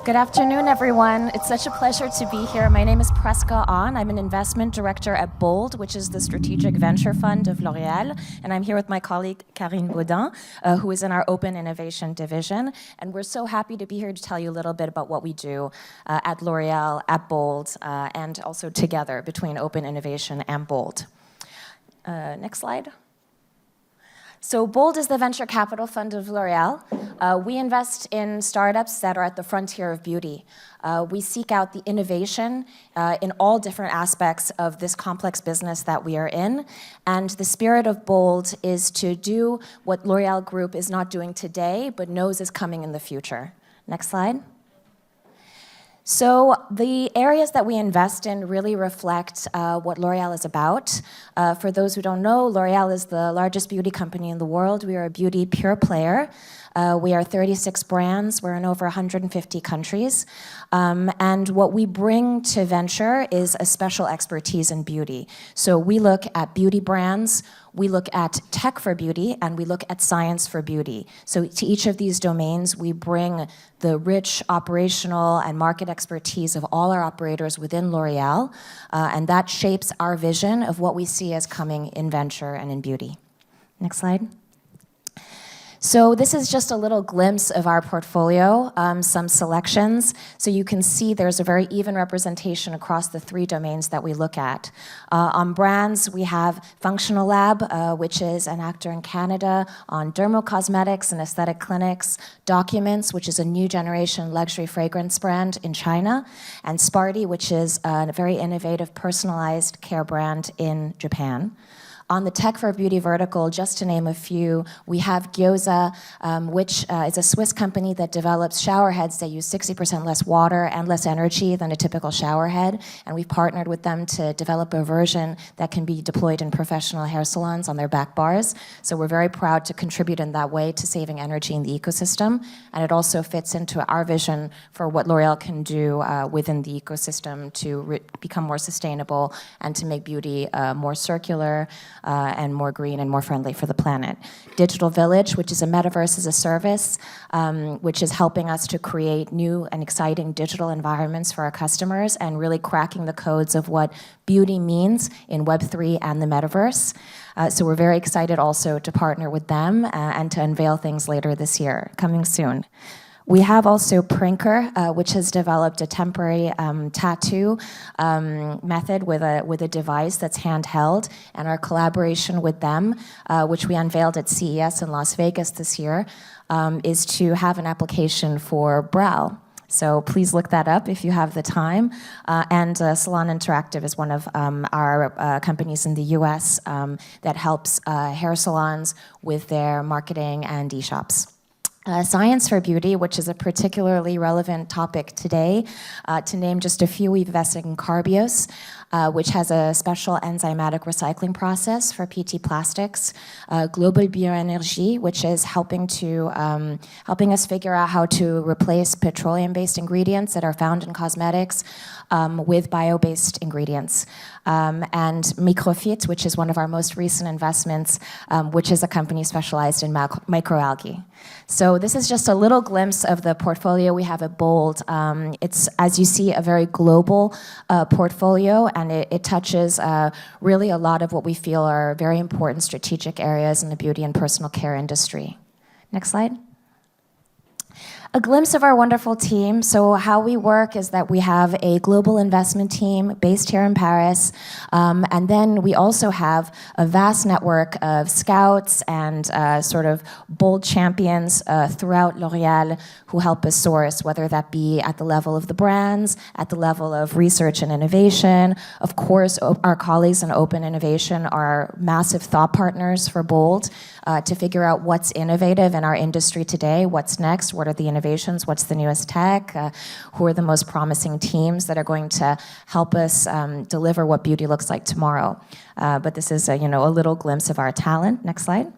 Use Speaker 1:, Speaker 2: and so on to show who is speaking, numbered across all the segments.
Speaker 1: Good afternoon, everyone. It's such a pleasure to be here. My name is Presca Ahn. I'm an investment director at Bold, which is the strategic venture fund of L'Oréal. And I'm here with my colleague, Karine Baudin, who is in our open innovation division. And we're so happy to be here to tell you a little bit about what we do at L'Oréal, at Bold, and also together between open innovation and Bold. Next slide. So Bold is the venture capital fund of L'Oréal. We invest in startups that are at the frontier of beauty. We seek out the innovation in all different aspects of this complex business that we are in. And the spirit of Bold is to do what L'Oréal Group is not doing today, but knows is coming in the future. Next slide. So the areas that we invest in really reflect what L'Oréal is about. For those who don't know, L'Oréal is the largest beauty company in the world. We are a beauty pure player. We are 36 brands. We're in over 150 countries. And what we bring to venture is a special expertise in beauty. So we look at beauty brands, we look at tech for beauty, and we look at science for beauty. So to each of these domains, we bring the rich operational and market expertise of all our operators within L'Oréal, and that shapes our vision of what we see as coming in venture and in beauty. Next slide. So this is just a little glimpse of our portfolio, some selections. So you can see there's a very even representation across the three domains that we look at. On brands, we have Functional Lab, which is an actor in Canada on dermocosmetics and aesthetic clinics, Documents, which is a new generation luxury fragrance brand in China, and Sparty, which is a very innovative personalized care brand in Japan. On the tech for beauty vertical, just to name a few, we have Gyoza, which is a Swiss company that develops shower heads that use 60% less water and less energy than a typical shower head. And we've partnered with them to develop a version that can be deployed in professional hair salons on their back bars. So we're very proud to contribute in that way to saving energy in the ecosystem. And it also fits into our vision for what L'Oréal can do within the ecosystem to become more sustainable and to make beauty more circular, and more green and more friendly for the planet. Digital Village, which is a metaverse as a service, which is helping us to create new and exciting digital environments for our customers and really cracking the codes of what beauty means in Web3 and the metaverse. So we're very excited also to partner with them and to unveil things later this year, coming soon. We have also Prinker, which has developed a temporary tattoo method with a device that's handheld, and our collaboration with them, which we unveiled at CES in Las Vegas this year, is to have an application for brow. So please look that up if you have the time. And Salon Interactive is one of our companies in the US that helps hair salons with their marketing and e-shops. Science for beauty, which is a particularly relevant topic today. To name just a few, we've invested in Carbios, which has a special enzymatic recycling process for PT plastics. Global Bioenergy, which is helping us figure out how to replace petroleum-based ingredients that are found in cosmetics with bio-based ingredients. And Microfit, which is one of our most recent investments, which is a company specialized in microalgae. So this is just a little glimpse of the portfolio we have at Bold. It's, as you see, a very global portfolio, and it touches really a lot of what we feel are very important strategic areas in the beauty and personal care industry. Next slide. A glimpse of our wonderful team. So how we work is that we have a global investment team based here in Paris, and then we also have a vast network of scouts and sort of bold champions throughout L'Oréal who help us source, whether that be at the level of the brands, at the level of research and innovation. Of course, our colleagues in open innovation are massive thought partners for Bold to figure out what's innovative in our industry today, what's next, what are the innovations, what's the newest tech, who are the most promising teams that are going to help us deliver what beauty looks like tomorrow. But this is a little glimpse of our talent. Next slide.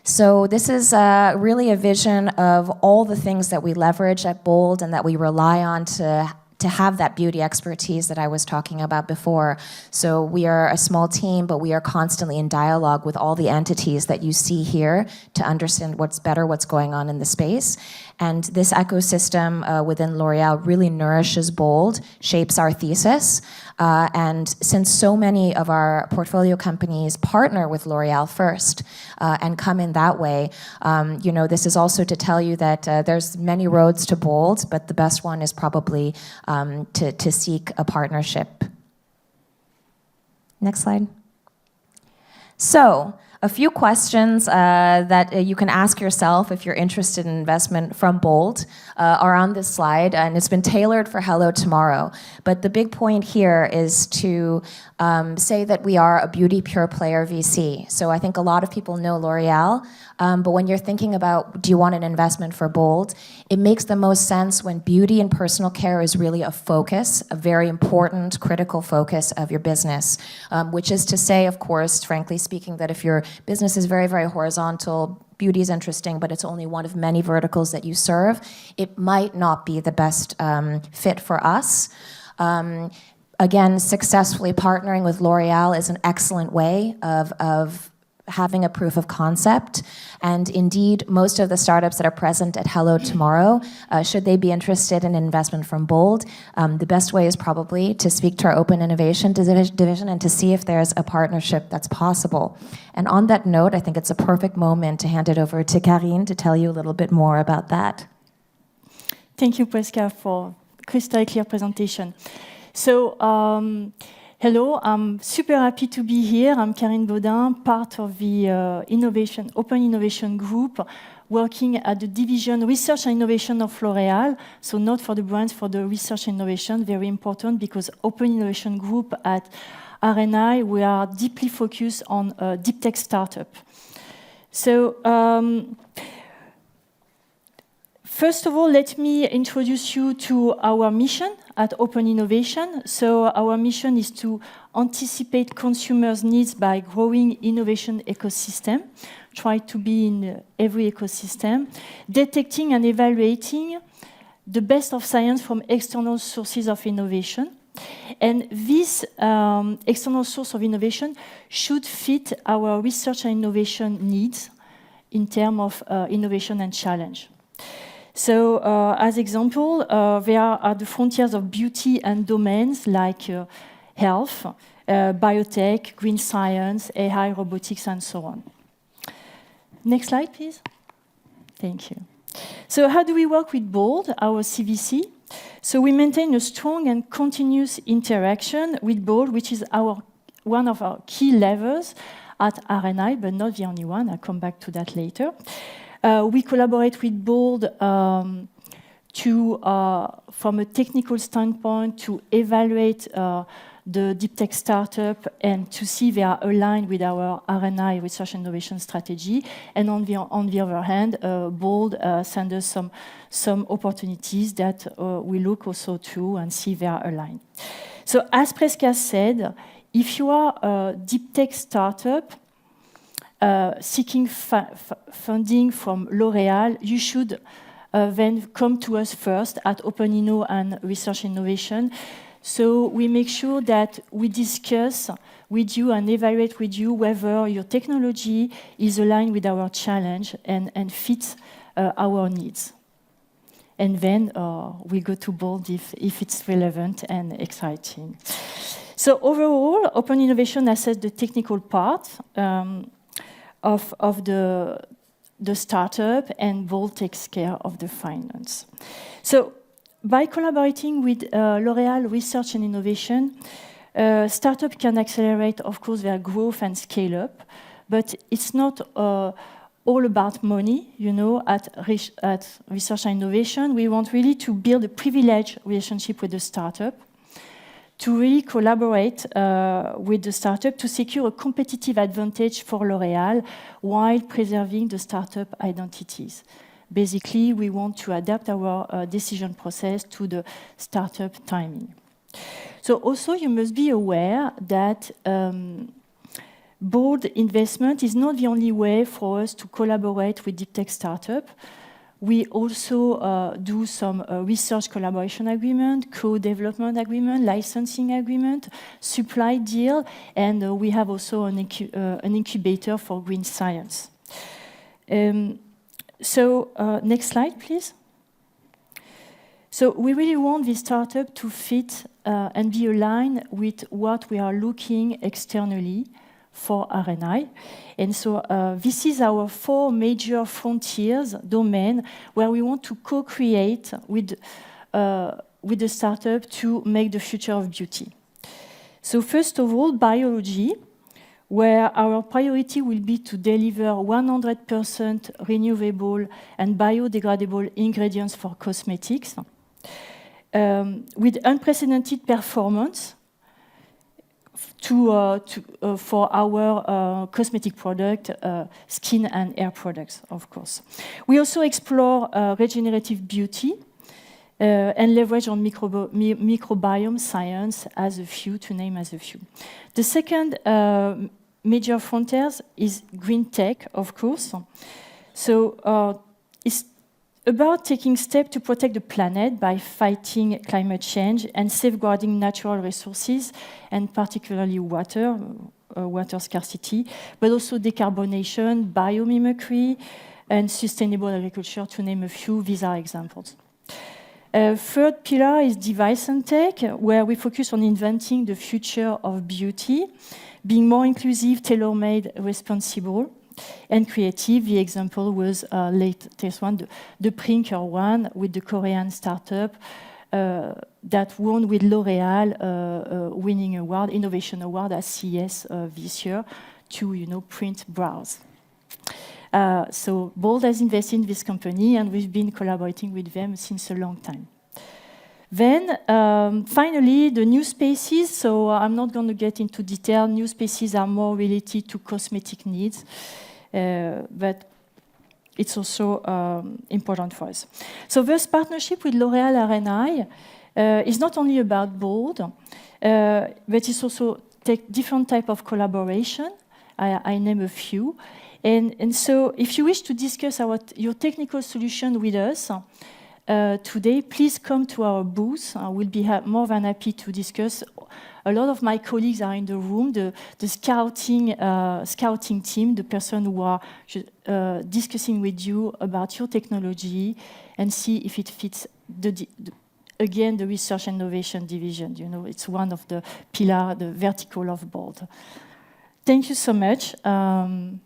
Speaker 1: So this is really a vision of all the things that we leverage at Bold and that we rely on to to have that beauty expertise that I was talking about before. So we are a small team, but we are constantly in dialogue with all the entities that you see here to understand what's going on in the space. And this ecosystem within L'Oréal really nourishes Bold, shapes our thesis. And since so many of our portfolio companies partner with L'Oréal first and come in that way, this is also to tell you that there's many roads to Bold, but the best one is probably to seek a partnership. Next slide. So, a few questions that you can ask yourself if you're interested in investment from Bold are on this slide, and it's been tailored for Hello Tomorrow. But the big point here is to say that we are a beauty pure player VC. So I think a lot of people know L'Oréal, but when you're thinking about, do you want an investment for Bold, it makes the most sense when beauty and personal care is really a focus, a very important, critical focus of your business, which is to say, of course, frankly speaking, that if your business is very, very horizontal, beauty is interesting, but it's only one of many verticals that you serve, it might not be the best fit for us. Again, successfully partnering with L'Oréal is an excellent way of having a proof of concept. And indeed, most of the startups that are present at Hello Tomorrow, should they be interested in investment from Bold, the best way is probably to speak to our Open Innovation division and to see if there's a partnership that's possible. And on that note, I think it's a perfect moment to hand it over to Karine to tell you a little bit more about that.
Speaker 2: Thank you, Presca, for crystal clear presentation. So, hello, I'm super happy to be here. I'm Karine Baudin, part of the Open Innovation Group, working at the division Research and Innovation of L'Oréal. So not for the brands, for the research and innovation, very important, because Open Innovation Group at R&I, we are deeply focused on deep tech startup. So, first of all, let me introduce you to our mission at Open Innovation. So our mission is to anticipate consumers' needs by growing innovation ecosystem, try to be in every ecosystem, detecting and evaluating the best of science from external sources of innovation. And this external source of innovation should fit our research and innovation needs in terms of innovation and challenge. So, as example, there are at the frontiers of beauty and domains like health, biotech, green science, AI, robotics, and so on. Next slide, please. Thank you. So, how do we work with Bold, our CVC? So, we maintain a strong and continuous interaction with Bold, which is one of our key levers at R&I, but not the only one. I'll come back to that later. We collaborate with Bold from a technical standpoint to evaluate the deep tech startup and to see they are aligned with our R&I research and innovation strategy. And on the other hand, Bold sends us some opportunities that we look also through and see they are aligned. So as Presca said, if you are a deep tech startup, seeking funding from L'Oréal, you should then come to us first at Open Inno and Research Innovation. So we make sure that we discuss with you and evaluate with you whether your technology is aligned with our challenge and fits our needs. And then we go to Bold if it's relevant and exciting. So overall, Open Innovation assesses the technical part of the startup, and Bold takes care of the finance. So by collaborating with L'Oréal Research and Innovation, startup can accelerate, of course, their growth and scale up, but it's not all about money, at Research and Innovation. We want really to build a privileged relationship with the startup, to really collaborate with the startup to secure a competitive advantage for L'Oréal while preserving the startup identities. Basically, we want to adapt our decision process to the startup timing. So also, you must be aware that Bold investment is not the only way for us to collaborate with deep tech startup. We also do some research collaboration agreement, co-development agreement, licensing agreement, supply deal, and we have also an incubator for green science. Next slide, please. So we really want this startup to fit and be aligned with what we are looking externally for R&I. And so this is our 4 major frontiers domain where we want to co-create with the startup to make the future of beauty. So first of all, biology, where our priority will be to deliver 100% renewable and biodegradable ingredients for cosmetics, with unprecedented performance for our cosmetic product, skin and hair products, of course. We also explore regenerative beauty and leverage on microbiome science as a few, to name as a few. The second major frontiers is green tech, of course. So it's about taking steps to protect the planet by fighting climate change and safeguarding natural resources, and particularly water scarcity, but also decarbonation, biomimicry, and sustainable agriculture, to name a few. These are examples. Third pillar is device and tech, where we focus on inventing the future of beauty, being more inclusive, tailor-made, responsible, and creative. The example was latest one, the Prinker one with the Korean startup that won with L'Oreal winning award, innovation award at CES this year to print brows. So Baudin has invested in this company, and we've been collaborating with them since a long time. Then, finally, the new spaces. So I'm not going to get into detail. New spaces are more related to cosmetic needs, but it's also important for us. So this partnership with L'Oréal R&I is not only about Baudin, but it's also different type of collaboration. I name a few. And so if you wish to discuss your technical solution with us today, please come to our booth. We'll be more than happy to discuss. A lot of my colleagues are in the room, the scouting team, the person who are discussing with you about your technology and see if it fits again, the research and innovation division. It's one of the pillars, the vertical of Baudin. Thank you so much. And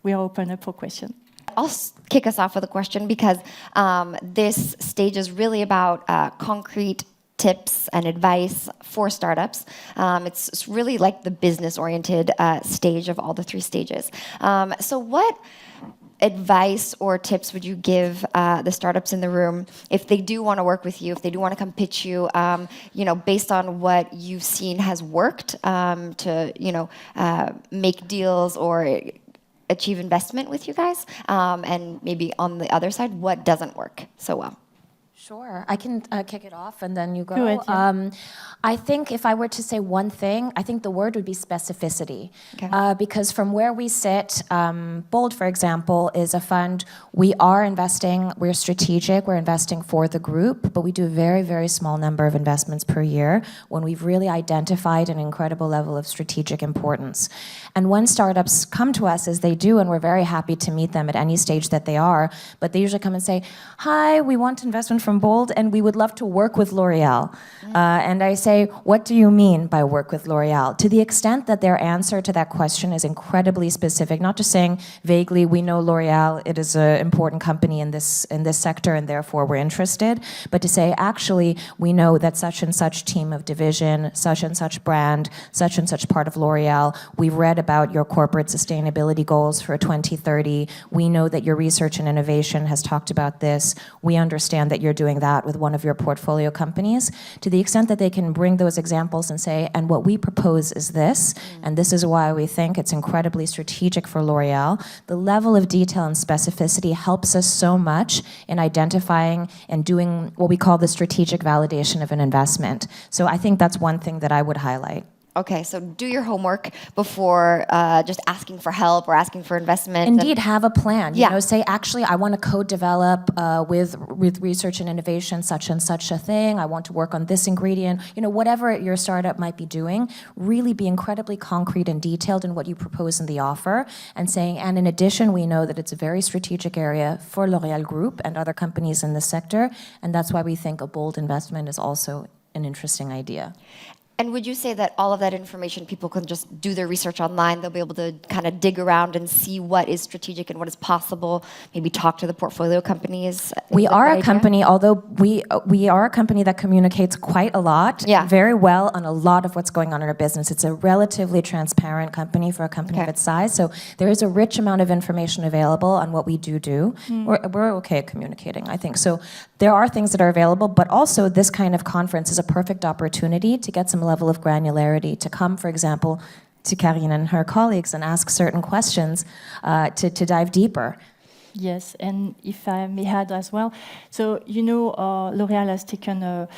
Speaker 2: we are open up for questions.
Speaker 3: I'll kick us off with a question because this stage is really about concrete tips and advice for startups. It's really like the business-oriented stage of all the 3 stages. So what advice or tips would you give the startups in the room if they do want to work with you, if they do want to come pitch you, based on what you've seen has worked to, make deals or achieve investment with you guys, and maybe on the other side, what doesn't work so well?
Speaker 1: Sure, I can kick it off and then you go.
Speaker 2: Go ahead, yeah.
Speaker 1: I think if I were to say one thing, I think the word would be specificity.
Speaker 3: Okay.
Speaker 1: Because from where we sit, Bold, for example, is a fund. We are investing, we're strategic, we're investing for the group, but we do a very, very small number of investments per year when we've really identified an incredible level of strategic importance. And when startups come to us, as they do, and we're very happy to meet them at any stage that they are, but they usually come and say, hi, we want investment from Bold, and we would love to work with L'Oréal. And I say, what do you mean by work with L'Oréal? To the extent that their answer to that question is incredibly specific, not just saying vaguely, we know L'Oréal, it is an important company in this sector, and therefore we're interested, but to say, actually, we know that such and such team of division, such and such brand, such and such part of L'Oréal, we've read about your corporate sustainability goals for 2030, we know that your research and innovation has talked about this, we understand that you're doing that with one of your portfolio companies, to the extent that they can bring those examples and say, and what we propose is this, and this is why we think it's incredibly strategic for L'Oréal. The level of detail and specificity helps us so much in identifying and doing what we call the strategic validation of an investment. So I think that's one thing that I would highlight.
Speaker 3: Okay, so do your homework before just asking for help or asking for investment.
Speaker 1: Indeed, have a plan.
Speaker 3: Yeah.
Speaker 1: You know, say, actually, I want to co-develop with research and innovation such and such a thing. I want to work on this ingredient. You know, whatever your startup might be doing, really be incredibly concrete and detailed in what you propose in the offer, and saying, and in addition, we know that it's a very strategic area for L'Oréal Group and other companies in this sector, and that's why we think a bold investment is also an interesting idea.
Speaker 3: And would you say that all of that information, people can just do their research online, they'll be able to kind of dig around and see what is strategic and what is possible, maybe talk to the portfolio companies?
Speaker 1: We are a company, although we are a company that communicates quite a lot, very well on a lot of what's going on in our business. It's a relatively transparent company for a company of its size, so there is a rich amount of information available on what we do. We're okay at communicating, I think. So there are things that are available, but also this kind of conference is a perfect opportunity to get some level of granularity, to come, for example, to Karine and her colleagues and ask certain questions to dive deeper.
Speaker 2: Yes, and if I may add as well, so you know, L'Oréal has taken a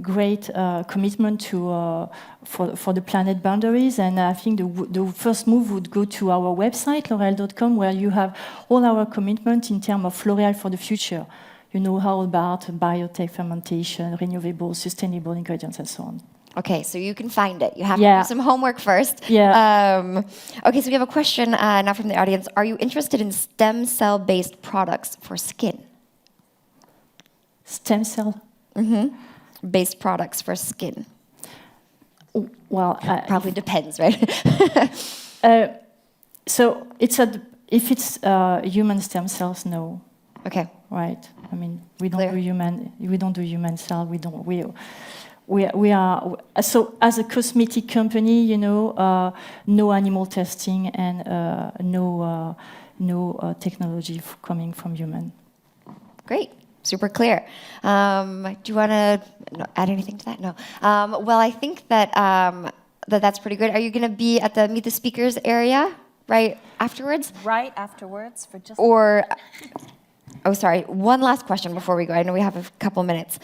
Speaker 2: great commitment to for the planet boundaries, and I think the first move would go to our website, L'Oréal.com, where you have all our commitment in terms of L'Oréal for the future. You know, how about biotech fermentation, renewable, sustainable ingredients, and so on.
Speaker 3: Okay, so you can find it. You have to do some homework first.
Speaker 2: Yeah.
Speaker 3: Okay, so we have a question now from the audience. Are you interested in stem cell-based products for skin?
Speaker 2: Stem cell?
Speaker 3: Based products for skin.
Speaker 2: Well,
Speaker 3: probably depends, right?
Speaker 2: So if it's human stem cells, no.
Speaker 3: Okay.
Speaker 2: Right. I mean, we don't do human cell. We are so as a cosmetic company, you know, no animal testing and no technology coming from human.
Speaker 3: Great, super clear. Do you want to add anything to that? No. Well, I think that that's pretty good. Are you going to be at the Meet the Speakers area right afterwards?
Speaker 1: Right afterwards for just.
Speaker 3: Or. Oh, sorry. One last question before we go. I know we have a couple minutes.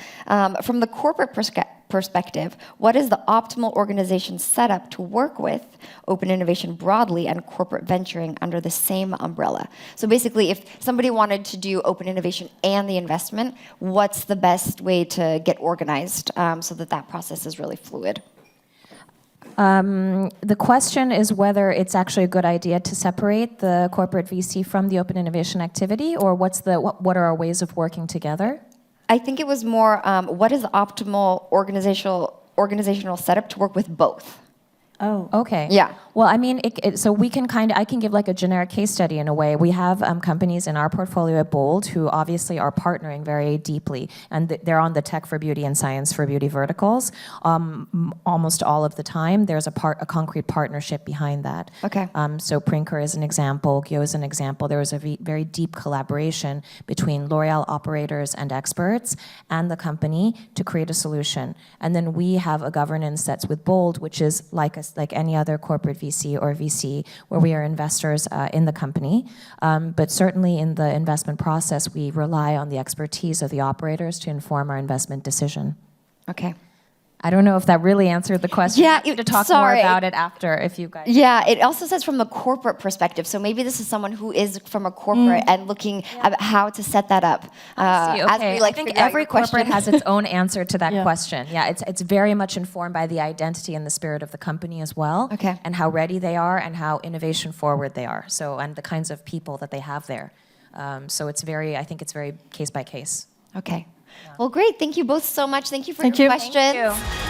Speaker 3: From the corporate perspective, what is the optimal organization setup to work with open innovation broadly and corporate venturing under the same umbrella? So basically, if somebody wanted to do open innovation and the investment, what's the best way to get organized so that process is really fluid?
Speaker 1: The question is whether it's actually a good idea to separate the corporate VC from the open innovation activity, or what are our ways of working together?
Speaker 3: I think it was more, what is the optimal organizational setup to work with both?
Speaker 2: Oh,
Speaker 1: okay.
Speaker 3: Yeah.
Speaker 1: Well, I mean, so we can I can give like a generic case study in a way. We have companies in our portfolio at Bold who obviously are partnering very deeply, and they're on the tech for beauty and science for beauty verticals. Almost all of the time, there's a concrete partnership behind that.
Speaker 3: Okay.
Speaker 1: So Prinker is an example, Gyo is an example. There was a very deep collaboration between L'Oréal operators and experts and the company to create a solution. And then we have a governance that's with Bold, which is like any other corporate VC or VC, where we are investors in the company. But certainly in the investment process, we rely on the expertise of the operators to inform our investment decision.
Speaker 3: Okay.
Speaker 1: I don't know if that really answered the question.
Speaker 3: Yeah,
Speaker 1: to talk more about it after, if you guys.
Speaker 3: Yeah, it also says from the corporate perspective. So maybe this is someone who is from a corporate and looking at how to set that up.
Speaker 1: Okay.
Speaker 3: As we,
Speaker 1: I think every corporate has its own answer to that
Speaker 2: Yeah.
Speaker 1: question. Yeah, it's very much informed by the identity and the spirit of the company as well.
Speaker 3: Okay.
Speaker 1: And how ready they are and how innovation forward they are. So, and the kinds of people that they have there. So I think it's very case by case.
Speaker 3: Okay. Well, great. Thank you both so much. Thank you for
Speaker 2: Thank
Speaker 3: your
Speaker 2: you.
Speaker 3: questions.
Speaker 1: Thank you.